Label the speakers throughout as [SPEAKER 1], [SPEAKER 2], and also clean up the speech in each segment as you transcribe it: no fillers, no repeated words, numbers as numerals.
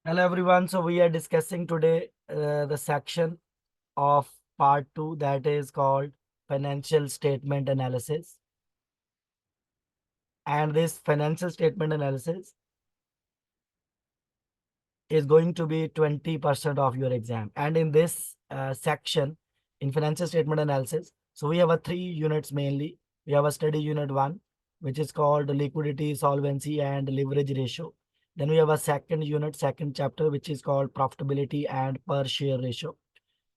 [SPEAKER 1] Hello everyone. So we are discussing today the section of part 2 that is called financial statement analysis. And this financial statement analysis is going to be 20% of your exam. And in this section in financial statement analysis, so we have a 3 units mainly. We have a study unit 1, which is called liquidity, solvency and leverage ratio. Then we have a second unit, second chapter, which is called profitability and per share ratio.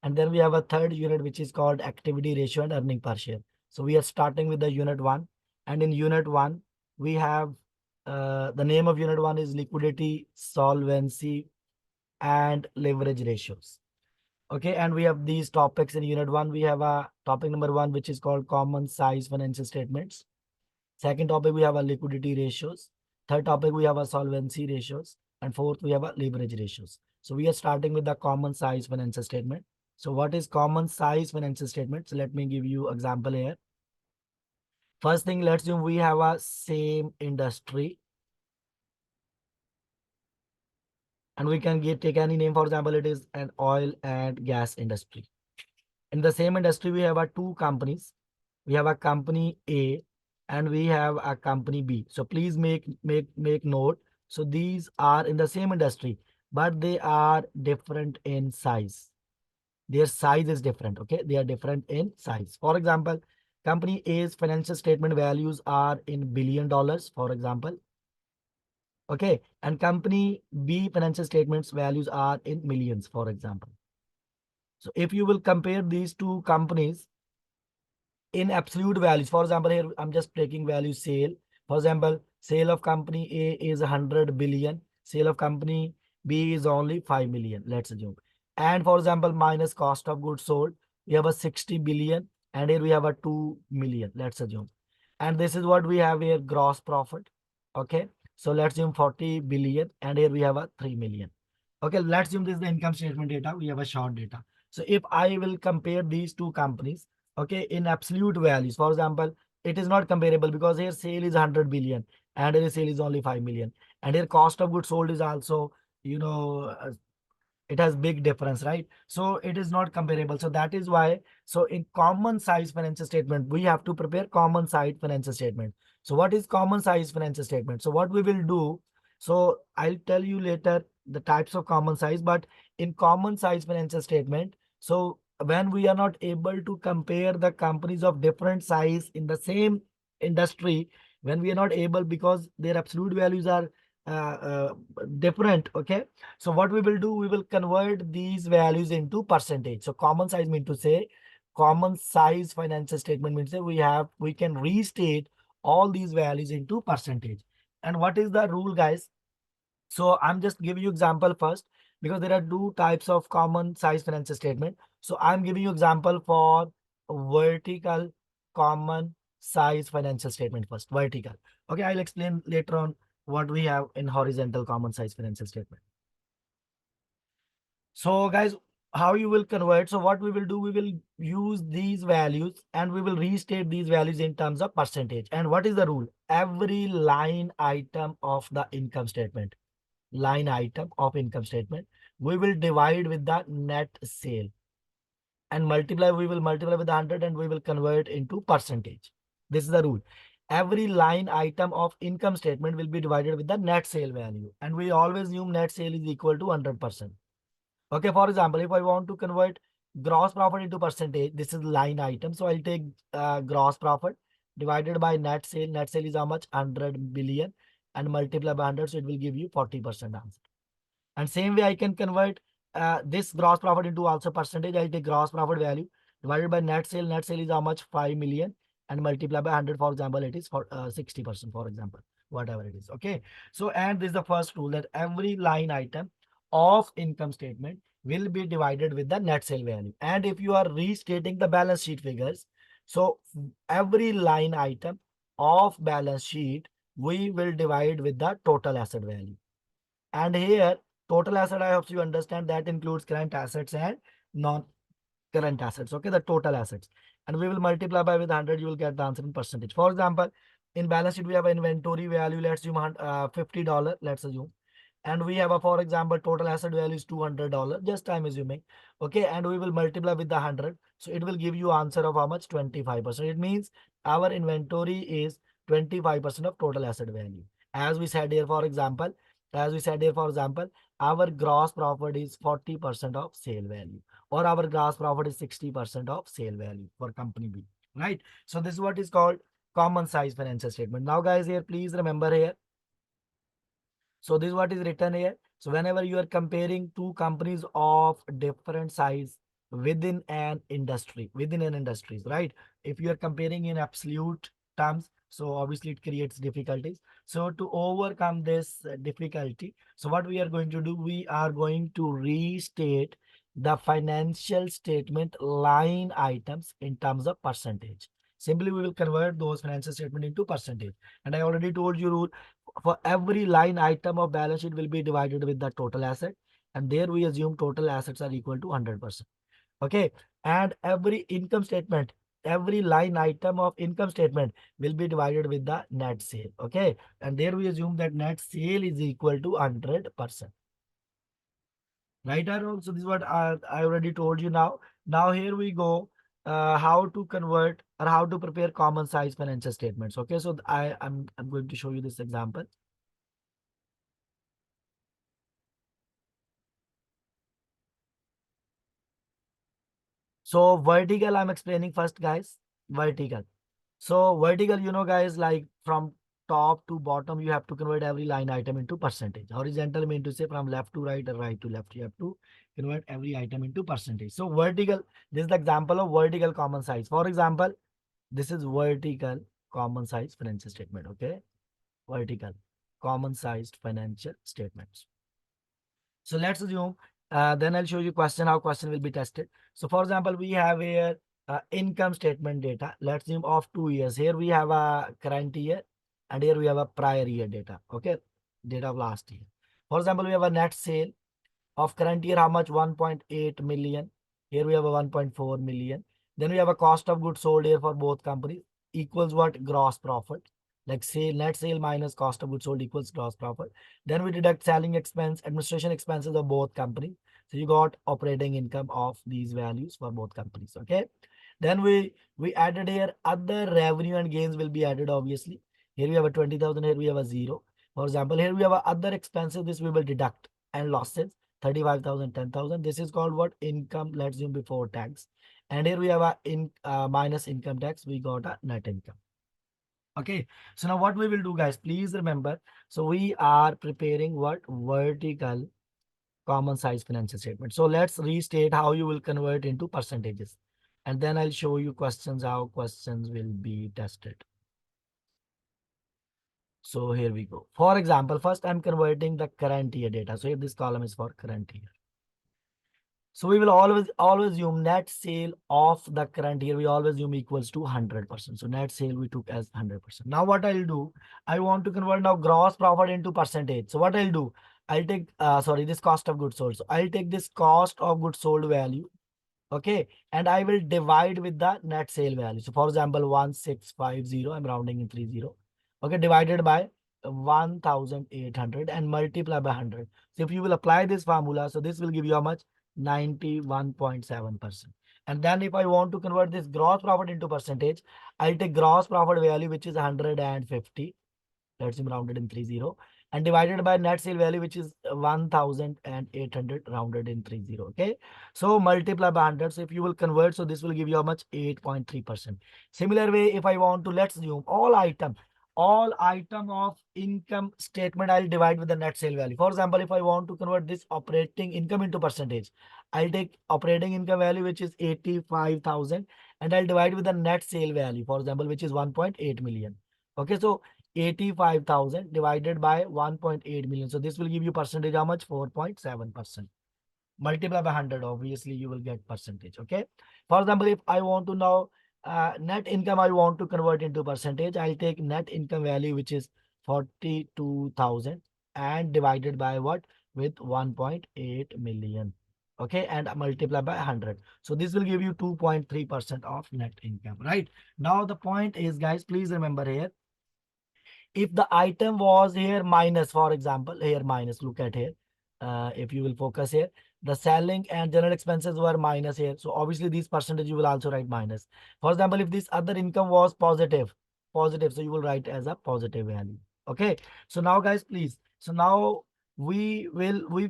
[SPEAKER 1] And then we have a third unit, which is called activity ratio and earning per share. So we are starting with the unit 1. And in unit 1, we have the name of unit 1 is liquidity, solvency, and leverage ratios. Okay, and we have these topics in unit 1. We have a topic number 1, which is called common size financial statements. Second topic, we have a liquidity ratios. Third topic, we have a solvency ratios. And fourth, we have a leverage ratios. So we are starting with the common size financial statement. So what is common size financial statement? So let me give you example here. First thing, let's assume we have a same industry. And we can take any name. For example, it is an oil and gas industry. In the same industry, we have two companies. We have a company A and we have a company B. So please make note. So these are in the same industry, but they are different in size. Their size is different. Okay, they are different in size. For example, company A's financial statement values are in $1 billion, for example. Okay, and company B financial statements values are in millions, for example. So if you will compare these two companies in absolute values, for example, here I'm just taking value sale. For example, sale of company A is 100 billion. Sale of company B is only 5 million, let's assume. And for example, minus cost of goods sold, we have a 60 billion and here we have a 2 million, let's assume. And this is what we have here, gross profit. Okay, so let's assume 40 billion and here we have a 3 million. Okay, let's assume this is the income statement data. We have a short data. So if I will compare these two companies, okay, in absolute values, for example, it is not comparable because here sale is 100 billion and here sale is only 5 million. And here cost of goods sold is also, it has big difference, right? So it is not comparable. So that is why, so in common size financial statement, we have to prepare common size financial statement. So what is common size financial statement? So what we will do, so I'll tell you later the types of common size, but in common size financial statement, so when we are not able to compare the companies of different size in the same industry, when we are not able because their absolute values are different. Okay, so what we will do, we will convert these values into percentage. So common size mean to say, common size financial statement means that we can restate all these values into percentage. And what is the rule, guys? So I'm just giving you example first because there are two types of common size financial statement. So I'm giving you example for vertical common size financial statement first, vertical. Okay, I'll explain later on what we have in horizontal common size financial statement. So guys, how you will convert? So what we will do, we will use these values and we will restate these values in terms of percentage. And what is the rule? Every line item of the income statement, income statement, we will divide with the net sale and we will multiply with 100 and we will convert into percentage. This is the rule. Every line item of income statement will be divided with the net sale value. And we always assume net sale is equal to 100%. Okay, for example, if I want to convert gross profit into percentage, this is line item. So I'll take gross profit divided by net sale. Net sale is how much? 100 billion and multiply by 100. So it will give you 40% answer. And same way I can convert this gross profit into also percentage. I'll take gross profit value divided by net sale. Net sale is how much? 5 million and multiply by 100. For example, it is for 60%, for example, whatever it is. Okay. So, and this is the first rule that every line item of income statement will be divided with the net sale value. And if you are restating the balance sheet figures, so every line item of balance sheet, we will divide with the total asset value. And here, total asset, I hope you understand that includes current assets and non-current assets. Okay, the total assets. And we will multiply by with 100, you will get the answer in percentage. For example, in balance sheet, we have inventory value, let's assume $50, let's assume. and we have a, for example, total asset value is $200, just I'm assuming. Okay, and we will multiply with the 100, so it will give you answer of how much? 25%. It means our inventory is 25% of total asset value. As we said here, for example, our gross profit is 40% of sale value, or our gross profit is 60% of sale value for company B, right? So this is what is called common size financial statement. Now guys, here please remember here, so this is what is written here. So whenever you are comparing two companies of different size within an industries, right? If you are comparing in absolute terms, so obviously it creates difficulties. So to overcome this difficulty, so what we are going to do, we are going to restate the financial statement line items in terms of percentage. Simply, we will convert those financial statement into percentage. And I already told you rule, for every line item of balance sheet will be divided with the total asset, and there we assume total assets are equal to 100%. Okay, and every line item of income statement will be divided with the net sale. Okay, and there we assume that net sale is equal to 100%. Right, Aaron? So this is what I already told you. Now here we go, how to convert or how to prepare common size financial statements. Okay, so I'm going to show you this example. So vertical, I'm explaining first, guys. Vertical. So vertical, guys, like from top to bottom, you have to convert every line item into percentage. Horizontal mean to say from left to right or right to left. You have to convert every item into percentage. So vertical, this is the example of vertical common size. For example, this is vertical common size financial statement. Okay. Vertical common sized financial statements. So let's assume, then I'll show you question, how question will be tested. So for example, we have here income statement data. Let's assume of 2 years. Here we have a current year and here we have a prior year data. Okay. Data of last year. For example, we have a net sale of current year, how much? 1.8 million. Here we have a 1.4 million. Then we have a cost of goods sold here for both companies equals what? Gross profit. Like sale, net sale minus cost of goods sold equals gross profit. Then we deduct selling expense, administration expenses of both companies. So you got operating income of these values for both companies. Okay. Then we added here other revenue and gains will be added, obviously. Here we have a 20,000, here we have a 0. For example, here we have a other expenses, this we will deduct, and losses. 35,000, 10,000. This is called what? Income, let's assume before tax. And here we have a minus income tax. We got a net income. Okay. So now what we will do, guys, please remember. So we are preparing what? Vertical common size financial statement. So let's restate how you will convert into percentages. And then I'll show you questions, how questions will be tested. So here we go. For example, first I'm converting the current year data. So here this column is for current year. So we will always assume net sale of the current year. We always assume equals to 100%. So net sale we took as 100%. Now what I'll do, I want to convert now gross profit into percentage. So what I'll do, I'll take, this cost of goods sold. So I'll take this cost of goods sold value. Okay. And I will divide with the net sale value. So for example, 1650, I'm rounding in 30. Okay. Divided by 1,800 and multiply by 100. So if you will apply this formula, so this will give you how much? 91.7%. And then if I want to convert this gross profit into percentage, I'll take gross profit value, which is 150. Let's round it in 30, and divided by net sale value, which is 1,800 rounded in 30. Okay. So multiply by 100. So if you will convert, so this will give you how much? 8.3%. Similar way, if I want to, let's assume all item of income statement, I'll divide with the net sale value. For example, if I want to convert this operating income into percentage, I'll take operating income value, which is 85,000, and I'll divide with the net sale value, for example, which is 1.8 million. Okay, so 85,000 divided by 1.8 million. So this will give you percentage how much? 4.7%. Multiply by 100, obviously you will get percentage. Okay. For example, if I want to now net income, I want to convert into percentage, I'll take net income value, which is 42,000, and divided by what? With 1.8 million. Okay, and multiply by 100. So this will give you 2.3% of net income. Right. Now the point is, guys, please remember here, If the item was here minus, for example, here minus, look at here. If you will focus here, the selling and general expenses were minus here. So obviously these percentage you will also write minus. For example, if this other income was positive, so you will write as a positive value. Okay. So now guys, please. So now we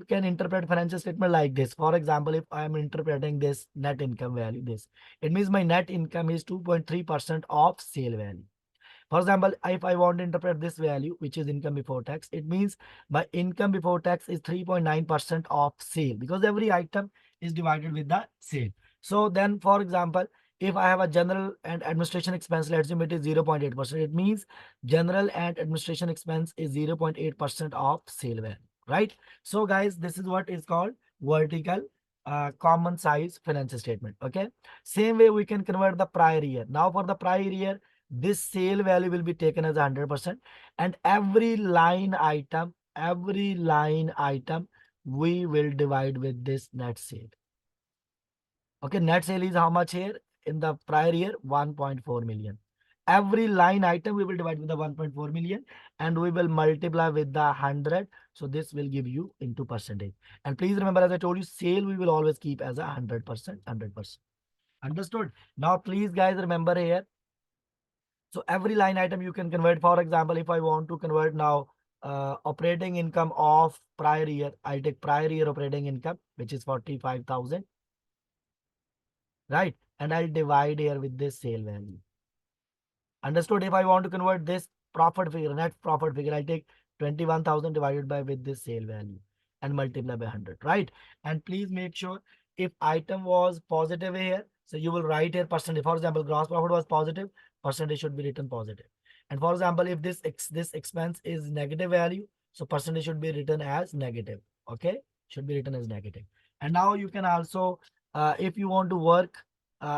[SPEAKER 1] can interpret financial statement like this. For example, if I am interpreting this net income value, this, it means my net income is 2.3% of sale value. For example, if I want to interpret this value, which is income before tax, it means my income before tax is 3.9% of sale, because every item is divided with the sale. So then, for example, if I have a general and administration expense, let's assume it is 0.8%. It means general and administration expense is 0.8% of sale value, right? So guys, this is what is called vertical common size financial statement. Okay. Same way we can convert the prior year. Now for the prior year, this sale value will be taken as 100%, and every line item we will divide with this net sale. Okay, net sale is how much here in the prior year? 1.4 million. Every line item we will divide with the 1.4 million, and we will multiply with the 100. So this will give you into percentage. And please remember, as I told you, sale we will always keep as a 100%. Understood? Now please guys remember here. So every line item you can convert. For example, if I want to convert now operating income of prior year, I'll take prior year operating income, which is 45,000, right? And I'll divide here with this sale value. Understood? If I want to convert this profit figure, net profit figure, I take 21,000 divided by with this sale value and multiply by 100, right? And please make sure if item was positive here, so you will write here percentage. For example, gross profit was positive, percentage should be written positive. And for example, if this expense is negative value, so percentage should be written as negative. Okay, should be written as negative. And now you can also, if you want to work,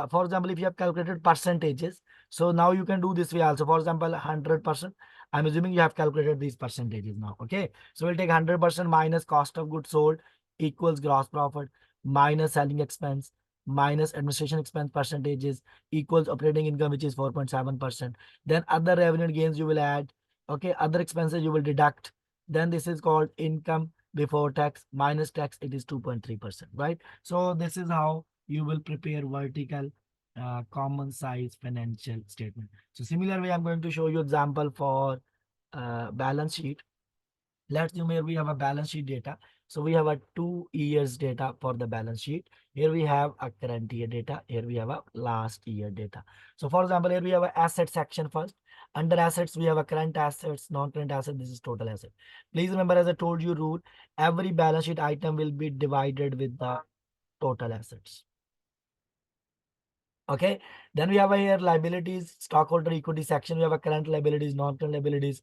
[SPEAKER 1] for example, if you have calculated percentages, so now you can do this way also. For example, 100%. I'm assuming you have calculated these percentages now. Okay. So we'll take 100% minus cost of goods sold equals gross profit minus selling expense minus administration expense percentages equals operating income, which is 4.7%. Then other revenue gains you will add. Okay. Other expenses you will deduct. Then this is called income before tax minus tax. It is 2.3%, right? So this is how you will prepare vertical common size financial statement. So similar way, I'm going to show you example for balance sheet. Let's assume here we have a balance sheet data. So we have a 2 years data for the balance sheet. Here we have a current year data. Here we have a last year data. So for example, here we have a asset section first. Under assets, we have a current assets, non-current asset. This is total asset. Please remember, as I told you rule, every balance sheet item will be divided with the total assets. Okay. Then we have a here liabilities, stockholder equity section. We have a current liabilities, non-current liabilities,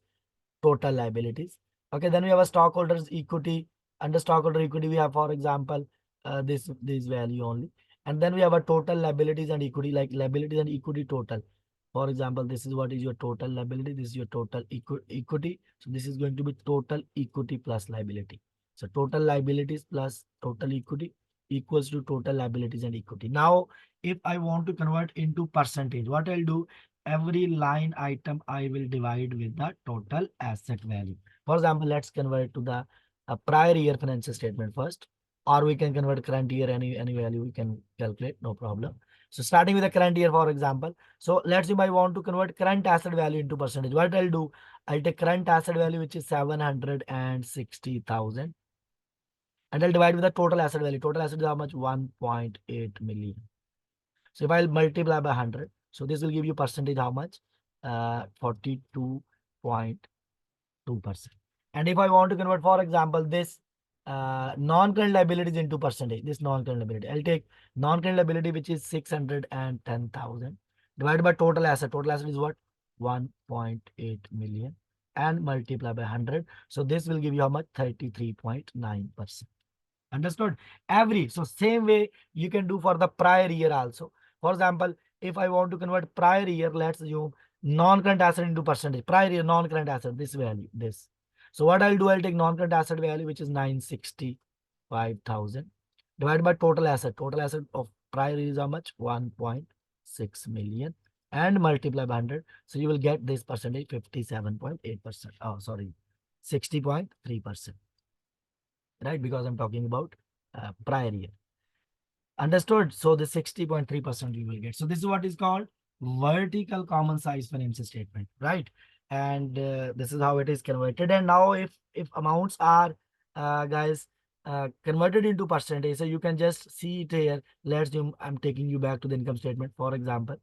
[SPEAKER 1] total liabilities. Okay. Then we have a stockholders equity. Under stockholder equity, we have, for example, this value only. And then we have a total liabilities and equity, like liabilities and equity total. For example, this is what is your total liability. This is your total equity. So this is going to be total equity plus liability. So total liabilities plus total equity equals to total liabilities and equity. Now, if I want to convert into percentage, what I'll do, every line item I will divide with the total asset value. For example, let's convert to the prior year financial statement first, or we can convert current year, any value we can calculate, no problem. So starting with the current year, for example, so let's say I want to convert current asset value into percentage. What I'll do, I'll take current asset value, which is 760,000, and I'll divide with the total asset value. Total asset is how much? 1.8 million. So if I'll multiply by 100, so this will give you percentage how much? 42.2%. And if I want to convert, for example, this non-current liabilities into percentage, this non-current liability, I'll take non-current liability, which is 610,000, divided by total asset. Total asset is what? 1.8 million, and multiply by 100. So this will give you how much? 33.9%. Understood? So same way you can do for the prior year also. For example, if I want to convert prior year, let's assume non-current asset into percentage. Prior year non-current asset, this value, this. So what I'll do, I'll take non-current asset value, which is 965,000, divided by total asset. Total asset of prior year is how much? 1.6 million, and multiply by 100. So you will get this percentage 57.8%. Oh, sorry, 60.3%, right? Because I'm talking about prior year. Understood? So the 60.3% you will get. So this is what is called vertical common size financial statement, right? And this is how it is converted. And now if amounts are guys converted into percentage, so you can just see it here. Let's assume I'm taking you back to the income statement. For example,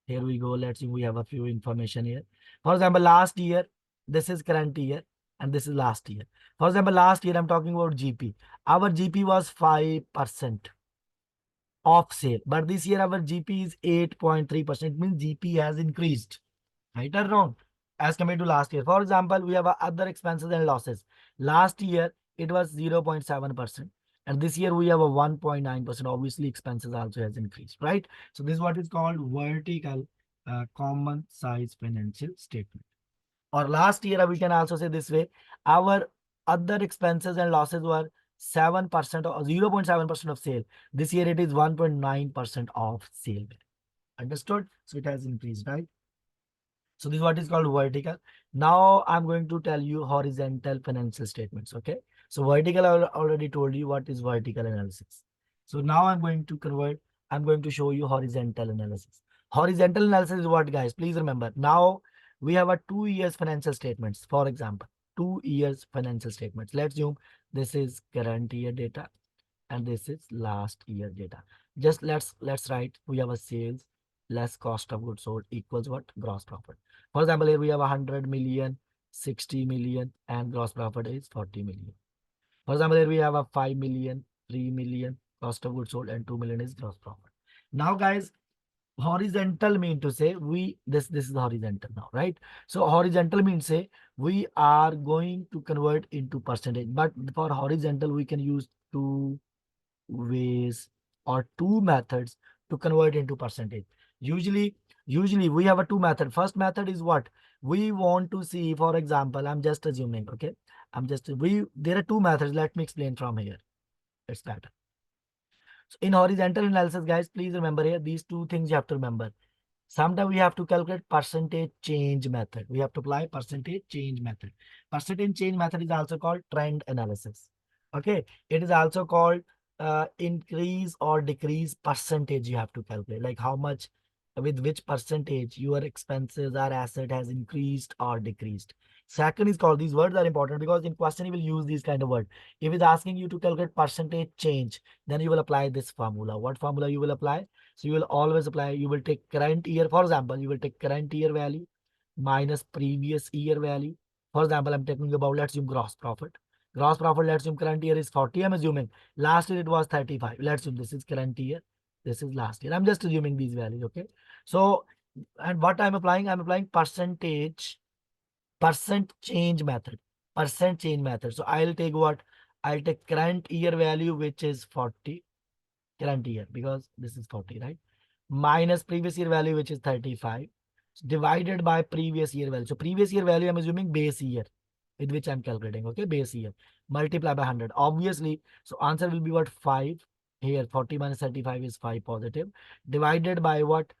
[SPEAKER 1] here we go. Let's see, we have a few information here. For example, last year, this is current year, and this is last year. For example, last year I'm talking about GP. Our GP was 5% of sale. But this year our GP is 8.3%. It means GP has increased. Right or wrong? As compared to last year. For example, we have other expenses and losses. Last year it was 0.7%. And this year we have a 1.9%. Obviously, expenses also has increased, right? So this is what is called vertical common size financial statement. Or last year, we can also say this way, our other expenses and losses were 7% or 0.7% of sale. This year it is 1.9% of sale. Understood? So it has increased, right? So this is what is called vertical. Now I'm going to tell you horizontal financial statements. Okay. So vertical, I already told you what is vertical analysis. So now I'm going to convert, I'm going to show you horizontal analysis. Horizontal analysis is what, guys? Please remember. Now we have a 2 years financial statements. For example, 2 years financial statements. Let's assume this is current year data and this is last year data. Just let's write, we have a sales less cost of goods sold equals what? Gross profit. For example, here we have 100 million, 60 million, and gross profit is 40 million. For example, here we have a 5 million, 3 million cost of goods sold, and 2 million is gross profit. Now, guys, horizontal mean to say this is horizontal now, right? So horizontal means say we are going to convert into percentage, but for horizontal we can use two ways or two methods to convert into percentage. Usually we have a two method. First method is what we want to see. For example, I'm just assuming, okay, there are two methods. Let me explain from here. It's better. So in horizontal analysis, guys, please remember here these two things you have to remember. Sometimes we have to calculate percentage change method. We have to apply percentage change method. Percentage change method is also called trend analysis. Okay. It is also called increase or decrease percentage you have to calculate. Like how much, with which percentage your expenses or asset has increased or decreased. Second is called, these words are important because in question you will use these kind of words. If it's asking you to calculate percentage change, then you will apply this formula. What formula you will apply? So you will always apply, you will take current year, for example, you will take current year value minus previous year value. For example, I'm talking about, let's assume gross profit. Gross profit, let's assume current year is 40. I'm assuming last year it was 35. Let's assume this is current year. This is last year. I'm just assuming these values. Okay. So, and what I'm applying percent change method. Percent change method. So I'll take what? I'll take current year value, which is 40. Current year, because this is 40, right? Minus previous year value, which is 35, divided by previous year value. So previous year value, I'm assuming base year with which I'm calculating, okay? Base year. Multiply by 100. Obviously, so answer will be what? 5. Here, 40 minus 35 is 5 positive. Divided by what?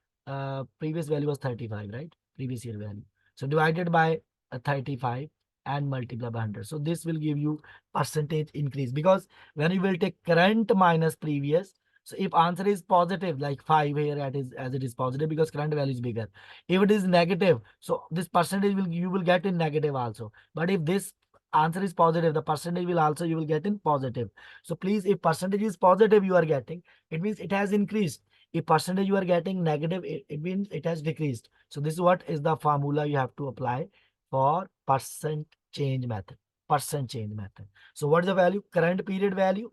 [SPEAKER 1] Previous value was 35, right? Previous year value. So divided by 35 and multiply by 100. So this will give you percentage increase, because when you will take current minus previous, so if answer is positive, like 5 here as it is positive because current value is bigger. If it is negative, so this percentage will you will get in negative also. But if this answer is positive, the percentage will also you will get in positive. So please, if percentage is positive you are getting, it means it has increased. If percentage you are getting negative, it means it has decreased. So this is what is the formula you have to apply for percent change method. Percent change method. So what is the value? Current period value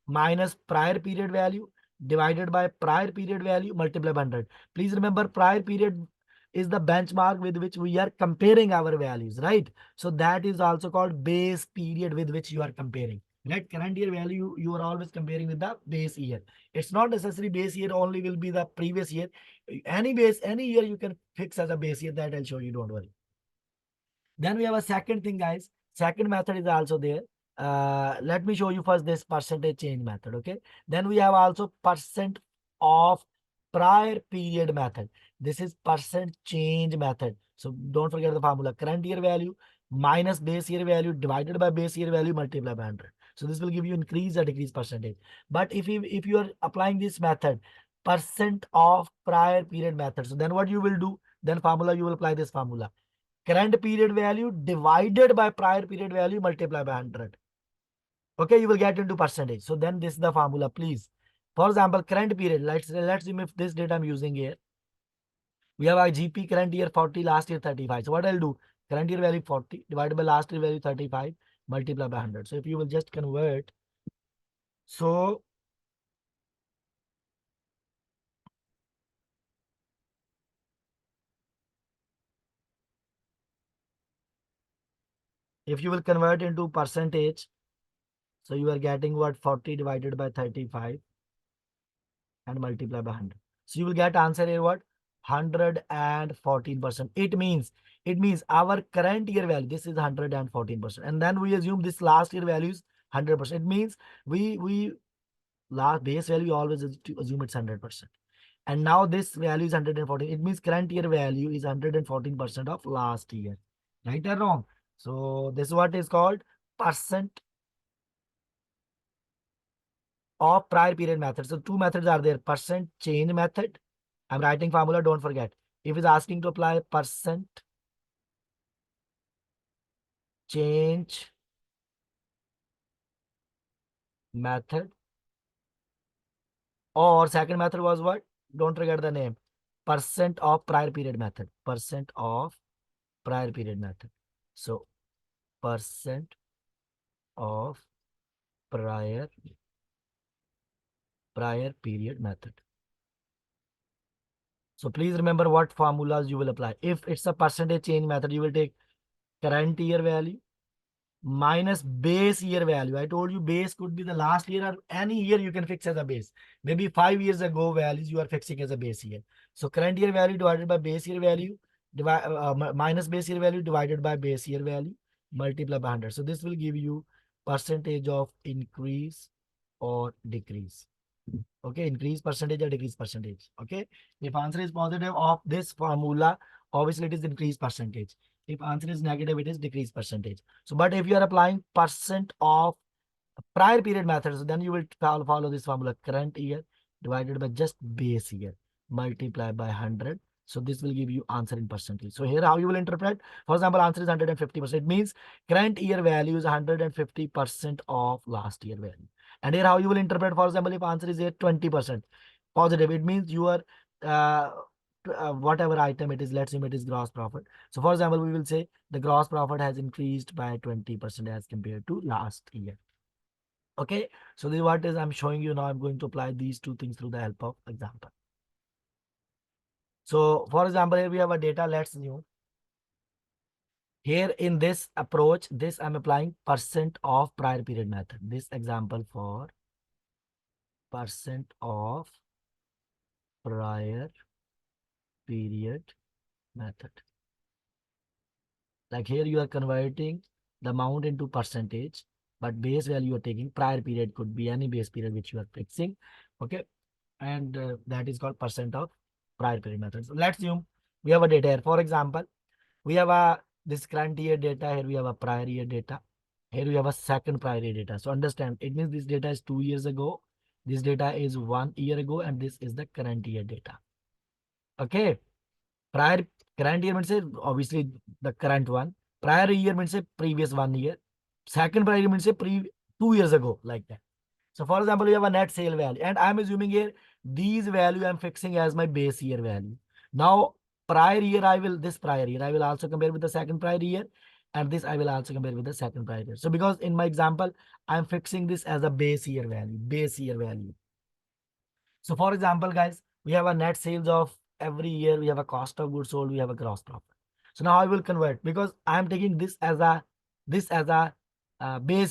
[SPEAKER 1] minus prior period value divided by prior period value multiplied by 100. Please remember, prior period is the benchmark with which we are comparing our values, right? So that is also called base period with which you are comparing. Right? Current year value, you are always comparing with the base year. It's not necessary base year only will be the previous year. Any base, any year you can fix as a base year. That I'll show you, don't worry. Then we have a second thing, guys. Second method is also there. Let me show you first this percentage change method. Okay. Then we have also percent of prior period method. This is percent change method. So don't forget the formula. Current year value minus base year value divided by base year value multiplied by 100. So this will give you increase or decrease percentage. But if you are applying this method, percent of prior period method, so then what you will do? Then formula, you will apply this formula. Current period value divided by prior period value multiplied by 100. Okay, you will get into percentage. So then this is the formula, please. For example, current period. Let's see if this data I'm using here. We have a GP current year 40, last year 35. So what I'll do? Current year value 40 divided by last year value 35 multiply by 100. So if you will just convert, so if you will convert into percentage, so you are getting what? 40 divided by 35 and multiply by 100. So you will get answer here what? 114%. It means our current year value, this is 114%. And then we assume this last year value is 100%. It means we last base value always assume it's 100%. And now this value is 114. It means current year value is 114% of last year. Right or wrong? So this is what is called percent of prior period method. So two methods are there. Percent change method. I'm writing formula, don't forget. If it's asking to apply percent change method, or second method was what? Don't forget the name. Percent of prior period method. Percent of prior period method. So percent of prior period method. So please remember what formulas you will apply. If it's a percentage change method, you will take current year value minus base year value. I told you base could be the last year or any year you can fix as a base. Maybe 5 years ago values you are fixing as a base year. So current year value divided by base year value, minus base year value divided by base year value, multiply by 100. So this will give you percentage of increase or decrease. Okay, increase percentage or decrease percentage. Okay, if answer is positive of this formula, obviously it is increase percentage. If answer is negative, it is decrease percentage. So, but if you are applying percent of prior period methods, then you will follow this formula: current year divided by just base year multiply by 100. So this will give you answer in percentage. So here how you will interpret. For example, answer is 150%. It means current year value is 150% of last year value. And here how you will interpret. For example, if answer is here 20% positive, it means you are whatever item it is, let's assume it is gross profit. So for example, we will say the gross profit has increased by 20% as compared to last year. Okay, so this is what is I'm showing you now. I'm going to apply these two things through the help of example. So for example, here we have a data. Let's new. Here in this approach, this I'm applying percent of prior period method. This example for percent of prior period method. Like here you are converting the amount into percentage, but base value you are taking. Prior period could be any base period which you are fixing. Okay, and that is called percent of prior period method. So let's assume we have a data here. For example, we have a this current year data. Here we have a prior year data. Here we have a second prior year data. So understand, it means this data is 2 years ago. This data is 1 year ago, and this is the current year data. Okay. Prior current year means obviously the current one. Prior year means previous 1 year. Second prior year means 2 years ago, like that. So for example, you have a net sale value, and I'm assuming here these value I'm fixing as my base year value. Now prior year this prior year I will also compare with the second prior year, and this I will also compare with the second prior year. So because in my example I'm fixing this as a base year value. So for example, guys, we have a net sales of every year, we have a cost of goods sold, we have a gross profit. So now I will convert because I am taking this as a base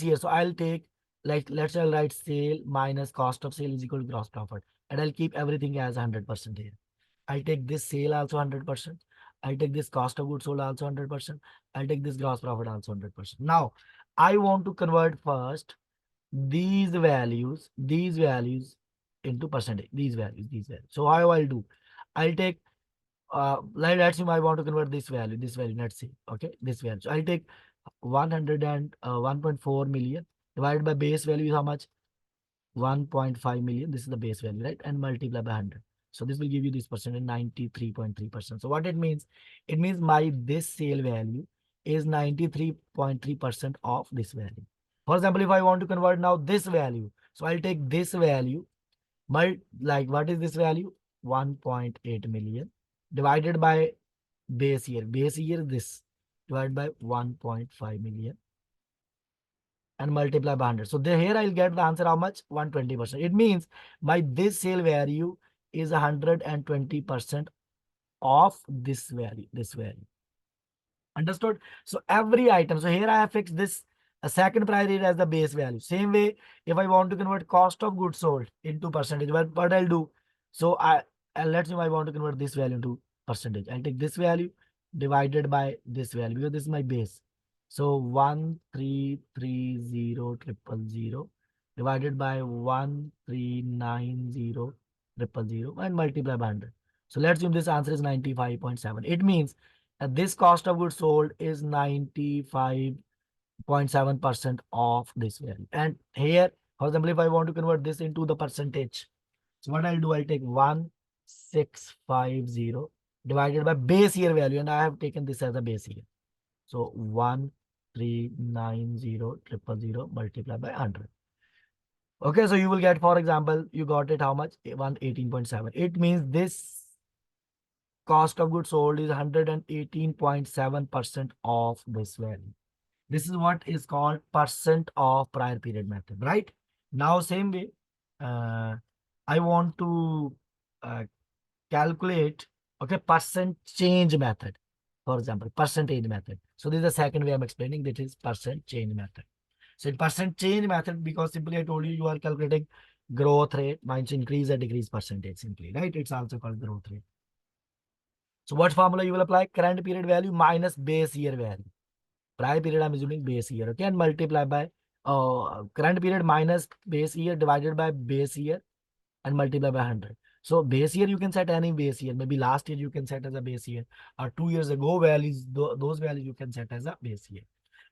[SPEAKER 1] year. So I'll take, like, let's say I'll write sale minus cost of sale is equal to gross profit, and I'll keep everything as 100% here. I'll take this sale also 100%. I'll take this cost of goods sold also 100%. I'll take this gross profit also 100%. Now I want to convert first these values into percentage, these values. So how I'll do, I'll take like let's say I want to convert this value, let's say, okay, this value. So I'll take 101.4 million divided by base value is how much? 1.5 million. This is the base value, right? And multiply by 100. So this will give you this percentage, 93.3%. So what it means? It means my this sale value is 93.3% of this value. For example, if I want to convert now this value, so I'll take this value, like what is this value? 1.8 million divided by base year. Base year this divided by 1.5 million and multiply by 100. So here I'll get the answer how much? 120%. It means my this sale value is 120% of this value. Understood? So every item. So here I have fixed this a second price rate as the base value. Same way, if I want to convert cost of goods sold into percentage, what I'll do? So let's say I want to convert this value into percentage. I'll take this value divided by this value because this is my base. So 1,330,000 divided by 1,390,000 and multiply by 100. So let's assume this answer is 95.7. It means this cost of goods sold is 95.7% of this value. And here, for example, if I want to convert this into the percentage, so what I'll do, I'll take 1,650 divided by base year value, and I have taken this as a base year. So 1,390,000 multiplied by 100. Okay, so you will get, for example, you got it how much? 118.7. It means this cost of goods sold is 118.7% of this value. This is what is called percent of prior period method, right? Now, same way, I want to calculate, okay, percent change method. For example, percentage method. So this is the second way I'm explaining. That is percent change method. So in percent change method, because simply I told you, you are calculating growth rate minus increase or decrease percentage simply, right? It's also called growth rate. So what formula you will apply? Current period value minus base year value. Prior period I'm assuming base year, okay, and multiply by current period minus base year divided by base year and multiply by 100. So base year you can set any base year. Maybe last year you can set as a base year, or 2 years ago values, those values you can set as a base year,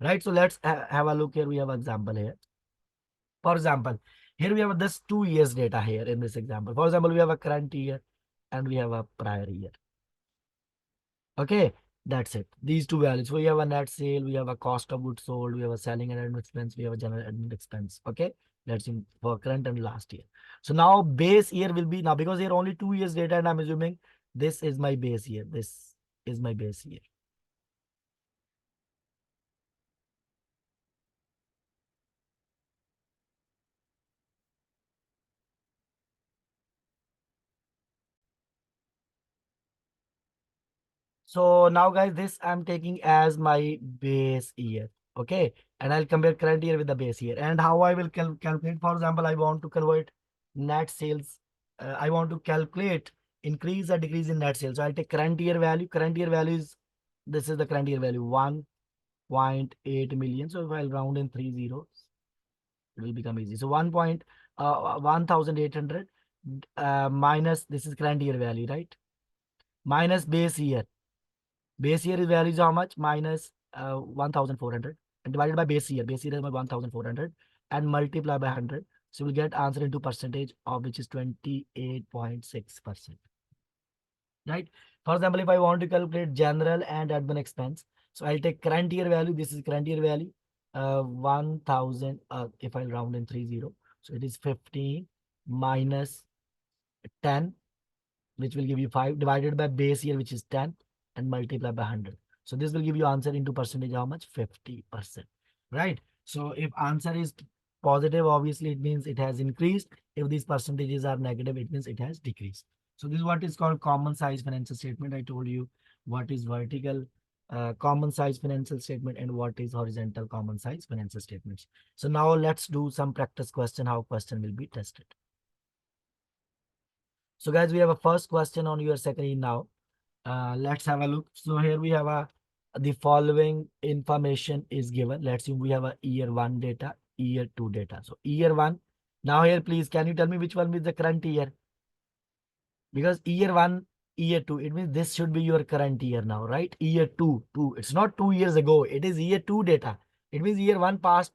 [SPEAKER 1] right? So let's have a look here. We have an example here. For example, here we have this 2 years data here in this example. For example, we have a current year and we have a prior year. Okay, that's it. These two values. We have a net sale, we have a cost of goods sold, we have a selling and admin expense, we have a general admin expense. Okay, that's in for current and last year. So now base year will be, now because here only 2 years data and I'm assuming this is my base year. This is my base year. So now guys, this I'm taking as my base year. Okay. And I'll compare current year with the base year. And how I will calculate, for example, I want to convert net sales. I want to calculate increase or decrease in net sales. So I'll take current year value. Current year value is, this is the current year value, 1.8 million. So if I'll round in 3 zeros, it will become easy. So 1,800 minus, this is current year value, right? Minus base year. Base year is value is how much? Minus 1,400 and divided by base year. Base year is 1,400 and multiply by 100. So we'll get answer into percentage of which is 28.6%. Right? For example, if I want to calculate general and admin expense, so I'll take current year value. This is current year value. 1,000. If I'll round in 30, so it is 15 minus 10, which will give you 5 divided by base year, which is 10. And multiply by 100. So this will give you answer into percentage how much? 50%. Right? So if answer is positive, obviously it means it has increased. If these percentages are negative, it means it has decreased. So this is what is called common size financial statement. I told you what is vertical common size financial statement and what is horizontal common size financial statements. So now let's do some practice question, how question will be tested. So guys, we have a first question on your second now. Let's have a look. So here we have the following information is given. Let's see, we have a year 1 data, year 2 data. So year 1, Now here, please, can you tell me which one is the current year? Because year one, year two, it means this should be your current year now, right? Year two. It's not 2 years ago. It is year two data. It means year one passed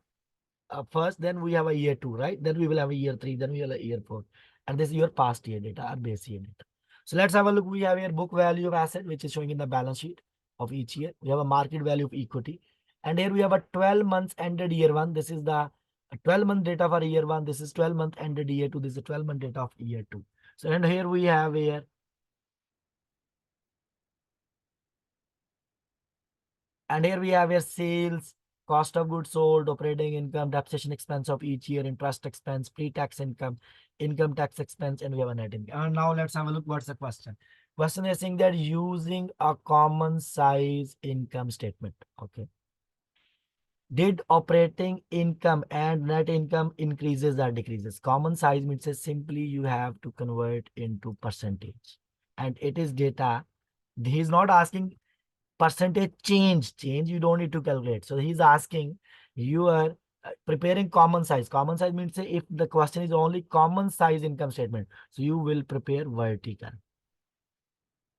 [SPEAKER 1] first, then we have a year two, right? Then we will have a year three, then we will have a year four. And this is your past year data or base year data. So let's have a look. We have here book value of asset, which is showing in the balance sheet of each year. We have a market value of equity. And here we have a 12 months ended year one. This is the 12-month data for year one. This is 12-month ended year two. This is the 12-month data of year two. So and here we have here, and here we have your sales, cost of goods sold, operating income, depreciation expense of each year, interest expense, pre-tax income, income tax expense, and we have a net income. And now let's have a look. What's the question? Question is saying that using a common size income statement. Okay. Did operating income and net income increases or decreases? Common size means simply you have to convert into percentage. And it is data. He is not asking percentage change you don't need to calculate. So he's asking, you are preparing common size. Common size means say if the question is only common size income statement, so you will prepare vertical.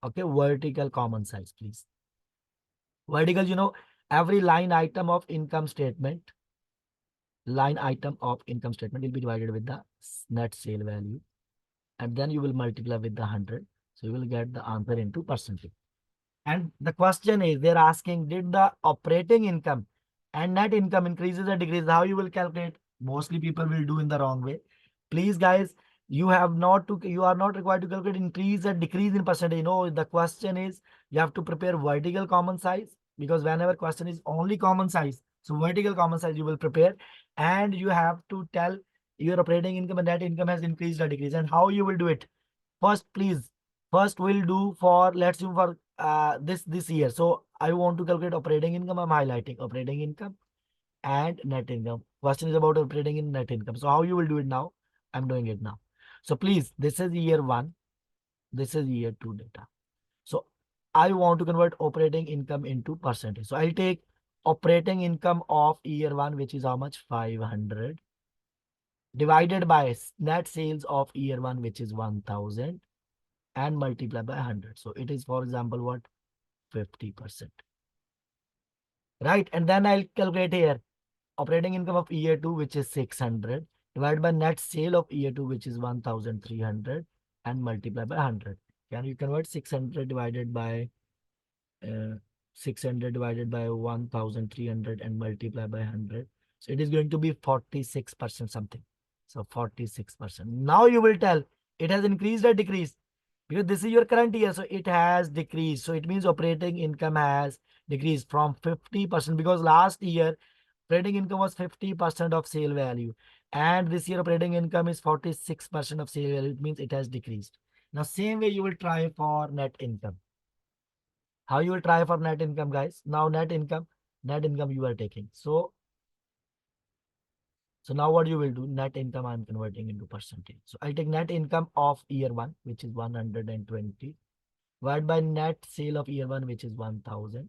[SPEAKER 1] Okay, vertical common size, please. Vertical, every line item of income statement will be divided with the net sale value, and then you will multiply with the 100, so you will get the answer into percentage. And the question is, they're asking, did the operating income and net income increases or decreases? How you will calculate? Mostly people will do in the wrong way. Please, guys, you are not required to calculate increase or decrease in percentage. No, the question is, you have to prepare vertical common size, because whenever question is only common size, so vertical common size you will prepare, and you have to tell your operating income and net income has increased or decreased. And how you will do it? First, please, first we'll do for, let's do for this year. So I want to calculate operating income. I'm highlighting operating income and net income. Question is about operating in net income. So how you will do it now? I'm doing it now. So please, this is year one. This is year two data. So I want to convert operating income into percentage. So I'll take operating income of year one, which is how much? 500, divided by net sales of year one, which is 1000, and multiply by 100. So it is, for example, what? 50%. Right? And then I'll calculate here operating income of year two, which is 600, divided by net sale of year two, which is 1300, and multiply by 100. Can you convert uh, 600 divided by 1300 and multiply by 100? So it is going to be 46% something. So 46%. Now you will tell it has increased or decreased, because this is your current year. So it has decreased. So it means operating income has decreased from 50%, because last year operating income was 50% of sale value. And this year operating income is 46% of sale value. It means it has decreased. Now, same way you will try for net income. How you will try for net income, guys? Now net income you are taking. So now what you will do, net income I'm converting into percentage. So I'll take net income of year one, which is 120, divided by net sale of year one, which is 1000,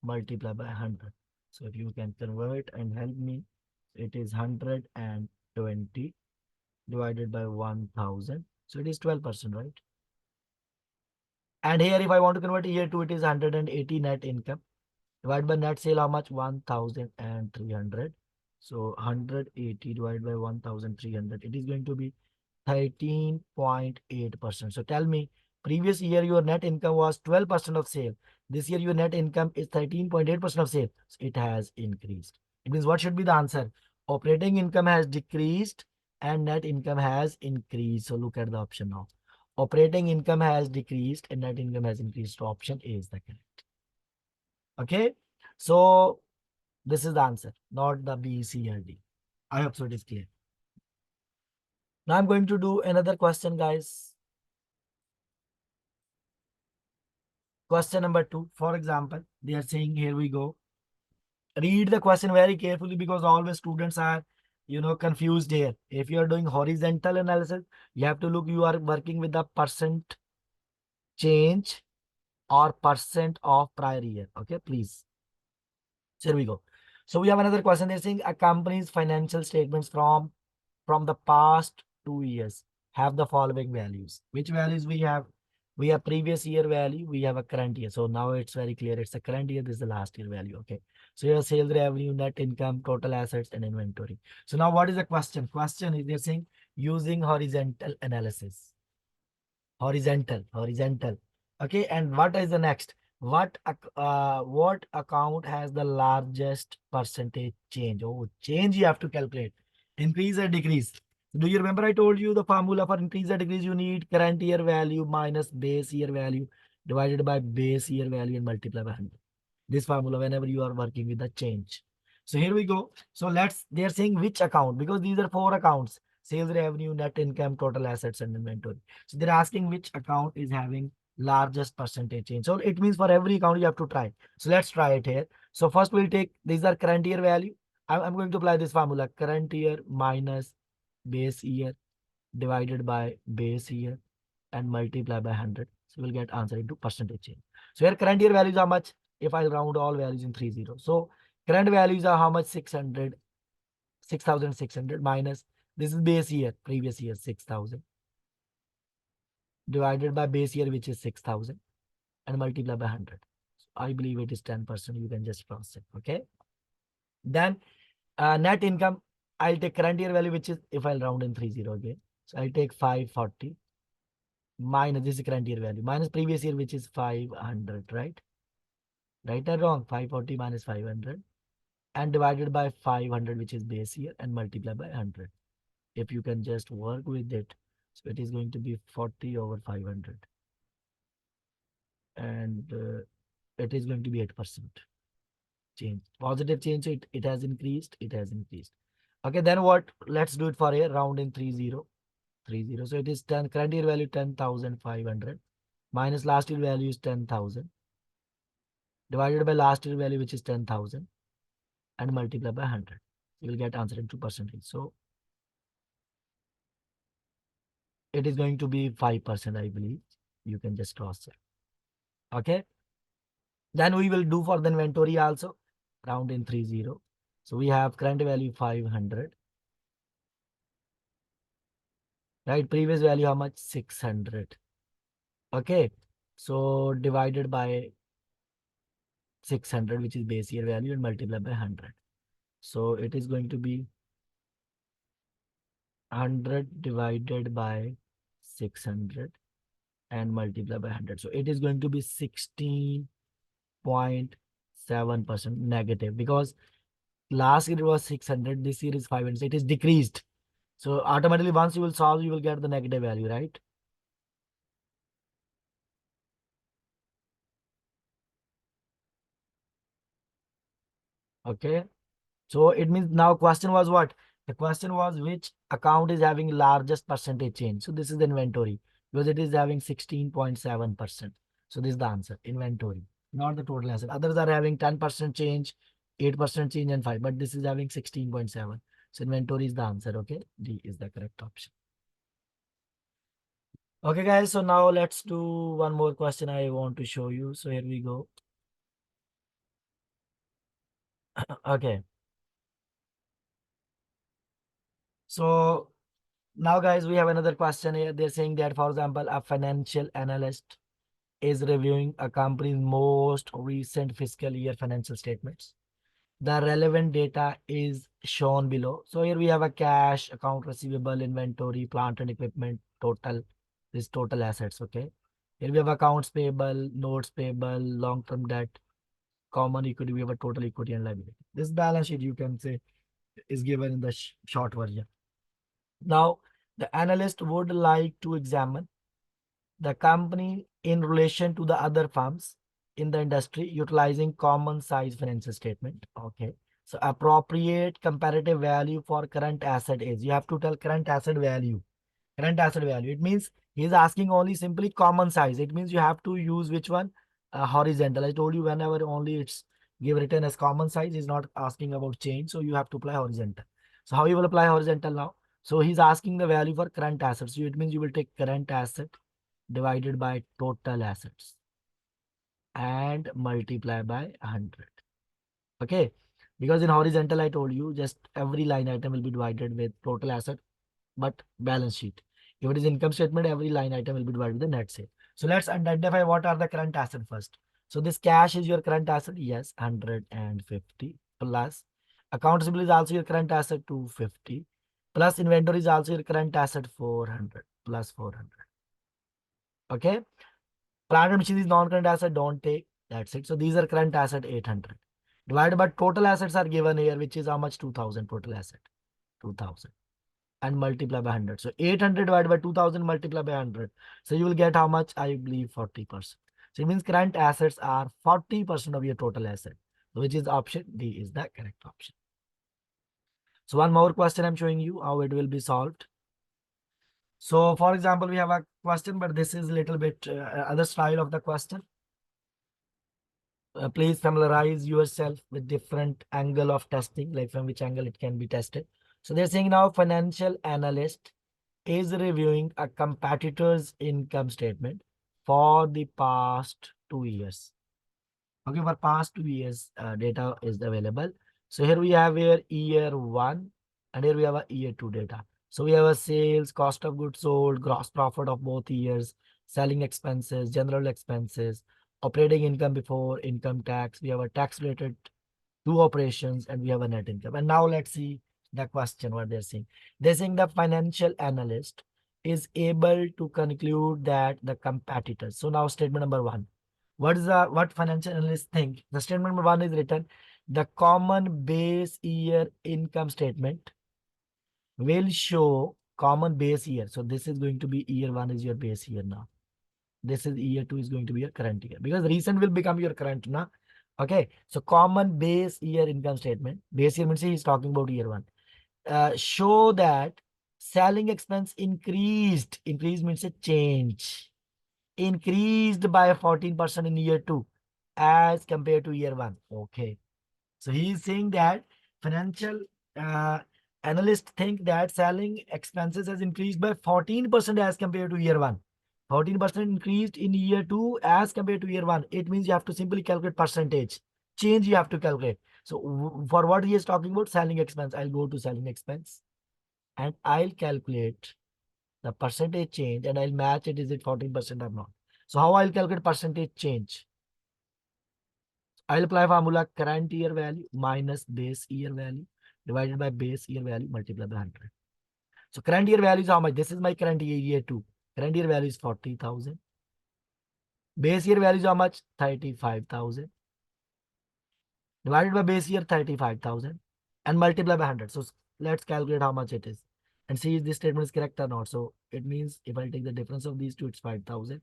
[SPEAKER 1] multiply by 100. So if you can convert and help me, it is 120 divided by 1000. So it is 12%, right? And here, if I want to convert year two, it is 180 net income. Divided by net sale, how much? 1300. So 180 divided by 1300. It is going to be 13.8%. So tell me, previous year your net income was 12% of sale. This year your net income is 13.8% of sale. So it has increased. It means what should be the answer? Operating income has decreased and net income has increased. So look at the option now. Operating income has decreased and net income has increased. So option A is the correct. Okay. So this is the answer, not the B, C, or D. I hope so it is clear. Now I'm going to do another question, guys. Question number 2. For example, they are saying, here we go. Read the question very carefully, because always students are, confused here. If you are doing horizontal analysis, you have to look, you are working with the percent change or percent of prior year. Okay, please. So here we go. So we have another question. They're saying a company's financial statements from from the past 2 years have the following values. Which values we have? We have previous year value, we have a current year. So now it's very clear. It's the current year, this is the last year value. Okay. So your sales revenue, net income, total assets, and inventory. So now what is the question? Question is they're saying using horizontal analysis. Horizontal. Okay, and what is the next? What account has the largest percentage change? Oh, change you have to calculate. Increase or decrease. Do you remember I told you the formula for increase or decrease? You need current year value minus base year value divided by base year value and multiply by 100. This formula whenever you are working with the change. So here we go. So they're saying which account, because these are 4 accounts: sales revenue, net income, total assets, and inventory. So they're asking which account is having largest percentage change. So it means for every account you have to try. So let's try it here. So first we'll take, these are current year value. I'm going to apply this formula: current year minus base year divided by base year and multiply by 100. So we'll get answer into percentage change. So here current year values are much. If I round all values in 30. So current values are how much? 600, 6,600 minus, this is base year, previous year 6,000 divided by base year, which is 6,000, and multiply by 100. So I believe it is 10%. You can just cross check. Okay. Then net income, I'll take current year value, which is, if I'll round in 30 again. So I'll take 540 minus, this is current year value, minus previous year, which is 500, right? Right or wrong? 540 minus 500 and divided by 500, which is base year, and multiply by 100. If you can just work with it, so it is going to be 40 over 500. And it is going to be 8% change. Positive change, so it has increased. It has increased. Okay, then what? Let's do it for a round in 30. So it is 10, current year value 10,500 minus last year value is 10,000 divided by last year value, which is 10,000, and multiply by 100. You will get answer into percentage. So it is going to be 5%, I believe. You can just cross check. Okay. Then we will do for the inventory also, round in 30. So we have current value 500, right? Previous value how much? 600. Okay. So divided by 600, which is base year value, and multiply by 100. So it is going to be 100 divided by 600 and multiply by 100. So it is going to be 16.7% negative, because last year it was 600, this year is 500. It is decreased. So automatically once you will solve, you will get the negative value, right? Okay. So it means now question was what? The question was which account is having largest percentage change. So this is the inventory, because it is having 16.7%. So this is the answer, inventory, not the total asset. Others are having 10% change, 8% change, and 5, but this is having 16.7. So inventory is the answer. Okay. D is the correct option. Okay, guys. So now let's do one more question I want to show you. So here we go. Okay. So now, guys, we have another question here. They're saying that, for example, a financial analyst is reviewing a company's most recent fiscal year financial statements. The relevant data is shown below. So here we have a cash, account receivable, inventory, plant and equipment, total, this total assets. Okay. Here we have accounts payable, notes payable, long-term debt, common equity. We have a total equity and liability. This balance sheet, you can say, is given in the short version. Now, the analyst would like to examine the company in relation to the other firms in the industry utilizing common size financial statement. Okay. So appropriate comparative value for current asset is, you have to tell current asset value. Current asset value. It means he's asking only simply common size. It means you have to use which one? Horizontal. I told you whenever only it's give written as common size, is not asking about change. So you have to apply horizontal. So how you will apply horizontal now? So he's asking the value for current assets. So it means you will take current asset divided by total assets and multiply by 100. Okay. Because in horizontal, I told you just every line item will be divided with total asset but balance sheet. If it is income statement, every line item will be divided with the net sale. So let's identify what are the current asset first. So this cash is your current asset. Yes, 150 plus accounts receivable is also your current asset 250 plus inventory is also your current asset 400 plus 400. Okay. Plant and machine is non-current asset. Don't take. That's it. So these are current asset 800. Divided by total assets are given here, which is how much? 2000 total asset. 2000 and multiply by 100. So 800 divided by 2000 multiply by 100. So you will get how much? I believe 40%. So it means current assets are 40% of your total asset, which is option D is the correct option. So one more question I'm showing you how it will be solved. So for example, we have a question, but this is a little bit other style of the question. Please familiarize yourself with different angle of testing, like from which angle it can be tested. So they're saying now financial analyst is reviewing a competitor's income statement for the past 2 years. Okay, for past 2 years, data is available. So here we have here year one, and here we have a year two data. So we have a sales, cost of goods sold, gross profit of both years, selling expenses, general expenses, operating income before income tax. We have a tax related two operations, and we have a net income. And now let's see the question, what they're saying. They're saying the financial analyst is able to conclude that the competitors. So now statement number one. What financial analysts think? The statement number one is written: the common base year income statement will show common base year. So this is going to be year one is your base year now. This is year two is going to be your current year, because recent will become your current now. Okay. So common base year income statement. Base year means he's talking about year one. Show that selling expense increased. Increase means a change. Increased by 14% in year two as compared to year one. Okay. So he is saying that financial uh, analysts think that selling expenses has increased by 14% as compared to year one. 14% increased in year two as compared to year one. It means you have to simply calculate percentage. Change you have to calculate. So for what he is talking about, selling expense, I'll go to selling expense and I'll calculate the percentage change and I'll match it. Is it 14% or not? So how I'll calculate percentage change? I'll apply formula current year value minus base year value divided by base year value multiplied by 100. So current year value is how much? This is my current year two. Current year value is 40,000. Base year value is how much? 35,000. Divided by base year 35,000 and multiply by 100. So let's calculate how much it is and see if this statement is correct or not. So it means if I take the difference of these two, it's 5,000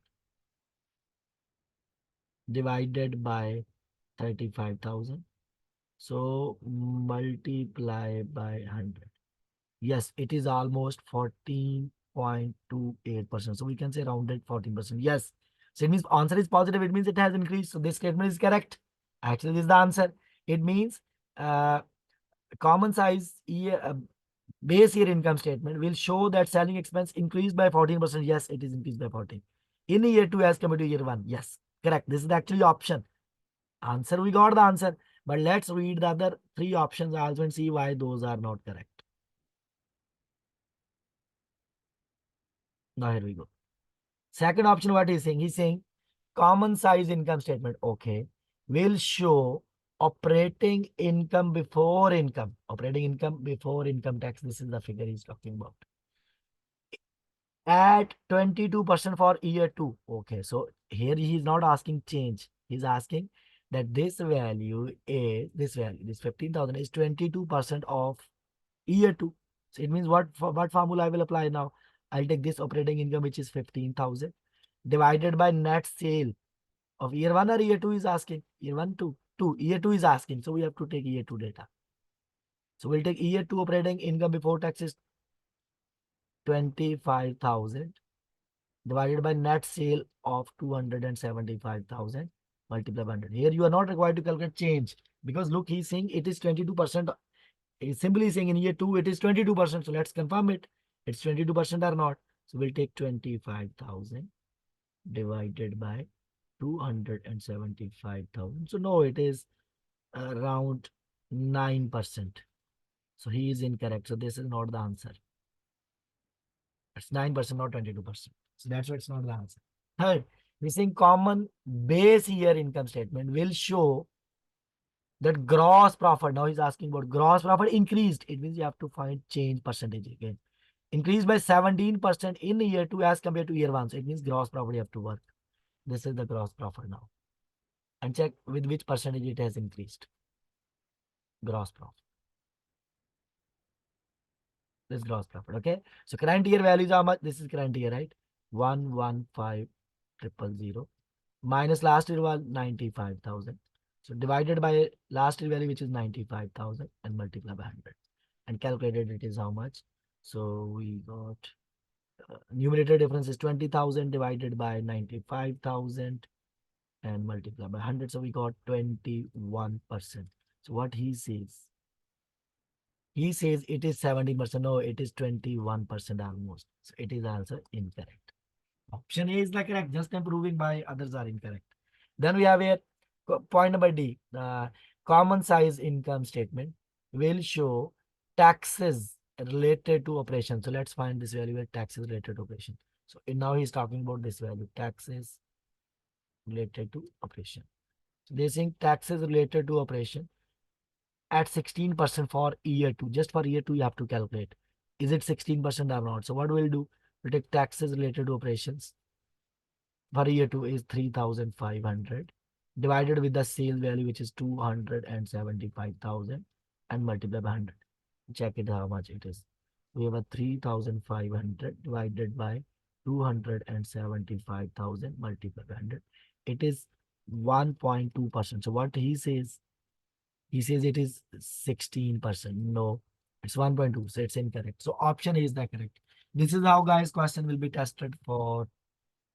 [SPEAKER 1] divided by 35,000. So multiply by 100. Yes, it is almost 14.28%. So we can say rounded 14%. Yes. So it means answer is positive. It means it has increased. So this statement is correct. Actually, this is the answer. It means common size year base year income statement will show that selling expense increased by 14%. Yes, it is increased by 14. In year two as compared to year one. Yes, correct. This is actually option. Answer, we got the answer. But let's read the other three options also and see why those are not correct. Now here we go. Second option, what he's saying? He's saying common size income statement, okay, will show operating income before income. Operating income before income tax. This is the figure he's talking about. At 22% for year two. Okay, so here he is not asking change. He's asking that this value is this value, this 15,000 is 22% of year two. So it means what formula I will apply now? I'll take this operating income, which is 15,000 divided by net sale of year one or year two is asking. Year one, two. Year two is asking. So we have to take year two data. So we'll take year two operating income before taxes 25,000 divided by net sale of 275,000 multiplied by 100. Here you are not required to calculate change because look, he's saying it is 22%. He's simply saying in year two it is 22%. So let's confirm it. It's 22% or not. So we'll take 25,000 divided by 275,000. So no, it is around 9%. So he is incorrect. So this is not the answer. It's 9%, not 22%. So that's why it's not the answer. Third, we think common base year income statement will show that gross profit. Now he's asking about gross profit increased. It means you have to find change percentage again. Increased by 17% in year 2 as compared to year 1. So it means gross profit you have to work. This is the gross profit now. And check with which percentage it has increased. Gross profit. This gross profit. Okay. So current year value is how much? This is current year, right? 115,000 minus last year was 95,000. So divided by last year value, which is 95,000, and multiply by 100. And calculated it is how much? So we got numerator difference is 20,000 divided by 95,000 and multiply by 100. So we got 21%. So what he says it is 17%. No, it is 21% almost. So it is also incorrect. Option A is the correct, just improving by others are incorrect. Then we have a point number D. Common size income statement will show taxes related to operation. So let's find this value where taxes related to operation. So now he's talking about this value, taxes related to operation. So they're saying taxes related to operation at 16% for year 2. Just for year 2, you have to calculate. Is it 16% or not? So what we'll do, we'll take taxes related to operations for year 2 is 3,500 divided with the sale value, which is 275,000 and multiply by 100. Check it how much it is. We have a 3,500 divided by 275,000 multiplied by 100. It is 1.2%. So what he says it is 16%. No, it's 1.2. So it's incorrect. So option A is the correct. This is how, guys, question will be tested for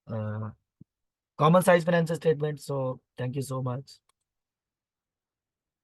[SPEAKER 1] common size financial statement. So thank you so much.